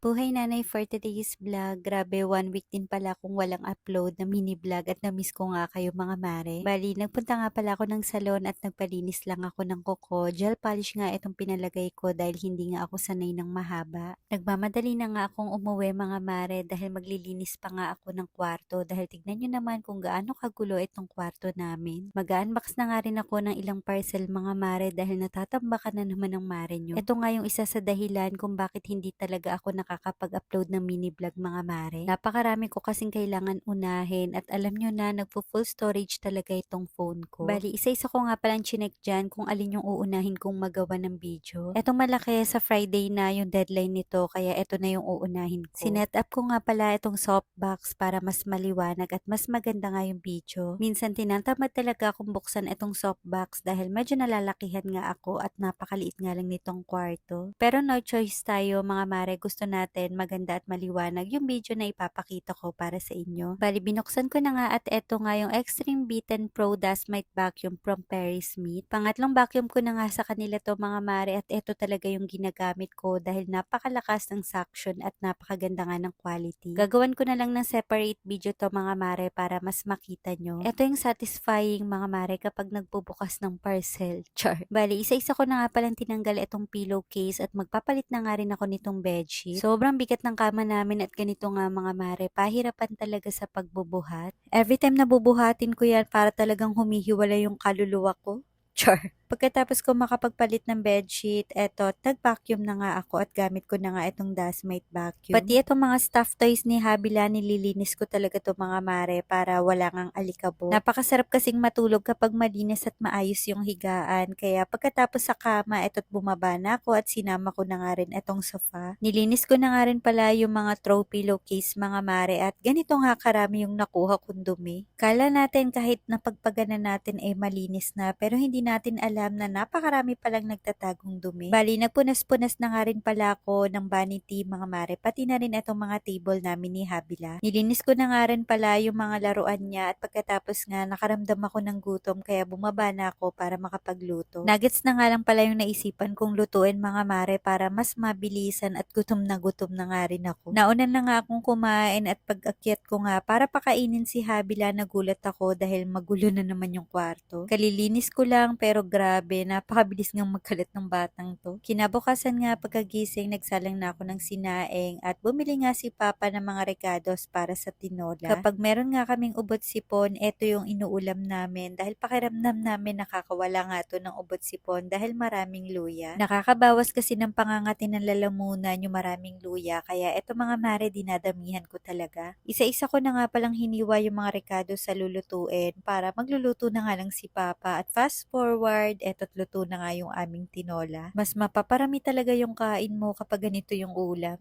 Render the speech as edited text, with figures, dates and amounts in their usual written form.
Buhay nanay for today's vlog. Grabe, 1 week din pala akong walang upload na mini vlog at na-miss ko nga kayo mga mare. Bali, nagpunta nga pala ako ng salon at nagpalinis lang ako ng kuko. Gel polish nga itong pinalagay ko dahil hindi nga ako sanay ng mahaba. Nagmamadali na nga akong umuwi mga mare dahil maglilinis pa nga ako ng kwarto dahil tignan nyo naman kung gaano kagulo itong kwarto namin. Mag-unbox na nga rin ako ng ilang parcel mga mare dahil natatambakan na naman ng mare nyo. Ito nga yung isa sa dahilan kung bakit hindi talaga ako nakakapag-upload ng mini vlog mga mare. Napakarami ko kasing kailangan unahin at alam nyo na nagpo-full storage talaga itong phone ko. Bali, isa-isa ko nga palang chinek dyan kung alin yung uunahin kong magawa ng video. Etong malaki sa Friday na yung deadline nito kaya ito na yung uunahin ko. Sinet up ko nga pala itong softbox para mas maliwanag at mas maganda nga yung video. Minsan tinatamad talaga akong buksan itong softbox dahil medyo nalalakihan nga ako at napakaliit nga lang nitong kwarto. Pero no choice tayo mga mare, gusto natin maganda at maliwanag yung video na ipapakita ko para sa inyo. Bali, binuksan ko na nga at eto nga yung Extreme Beaten Pro Dust Mite Vacuum from Perry Smith. Pangatlong vacuum ko na nga sa kanila to mga mare at eto talaga yung ginagamit ko dahil napakalakas ng suction at napakaganda nga ng quality. Gagawan ko na lang ng separate video to mga mare para mas makita nyo. Eto yung satisfying mga mare kapag nagbubukas ng parcel. Char. Bali, isa-isa ko na nga palang tinanggal itong pillowcase at magpapalit na nga rin ako nitong bedsheet. Sobrang bigat ng kama namin at ganito nga mga mare, pahirapan talaga sa pagbubuhat. Every time na bubuhatin ko yan, para talagang humihiwala yung kaluluwa ko. Char. Pagkatapos ko makapagpalit ng bedsheet, eto, nag-vacuum na nga ako at gamit ko na nga itong dust mite vacuum. Pati itong mga stuffed toys ni Habila, nililinis ko talaga to mga mare para wala ngang alikabok. Napakasarap kasing matulog kapag malinis at maayos yung higaan. Kaya pagkatapos sa kama, eto't bumaba na ako at sinama ko na nga rin itong sofa. Nilinis ko na nga rin pala yung mga throw pillowcase mga mare at ganito nga karami yung nakuha kong dumi. Kala natin kahit napagpagana natin ay malinis na pero hindi natin alam na napakarami palang nagtatagong dumi. Bali, nagpunas-punas na nga rin pala ako ng vanity mga mare, pati na rin itong mga table namin ni Habila. Nilinis ko na nga rin pala yung mga laruan niya at pagkatapos nga nakaramdam ako ng gutom kaya bumaba na ako para makapagluto. Nuggets na nga lang pala yung naisipan kong lutuin mga mare para mas mabilisan at gutom na nga rin ako. Nauna na nga akong kumain at pag-akyat ko nga para pakainin si Habila, nagulat ako dahil magulo na naman yung kwarto. Kalilinis ko lang pero grabe, napakabilis ngang magkalat ng batang to. Kinabukasan nga pagkagising, nagsalang na ako ng sinaing at bumili nga si Papa ng mga regados para sa tinola. Kapag meron nga kaming ubot sipon, eto yung inuulam namin dahil pakiramdam namin nakakawala nga to ng ubot sipon dahil maraming luya. Nakakabawas kasi ng pangangati ng lalamunan yung maraming luya kaya eto mga mare, dinadamihan ko talaga. Isa-isa ko na nga palang hiniwa yung mga rekado sa lulutuin para magluluto na nga lang si Papa at fast forward, eto't luto na nga yung aming tinola. Mas mapaparami talaga yung kain mo kapag ganito yung ulam.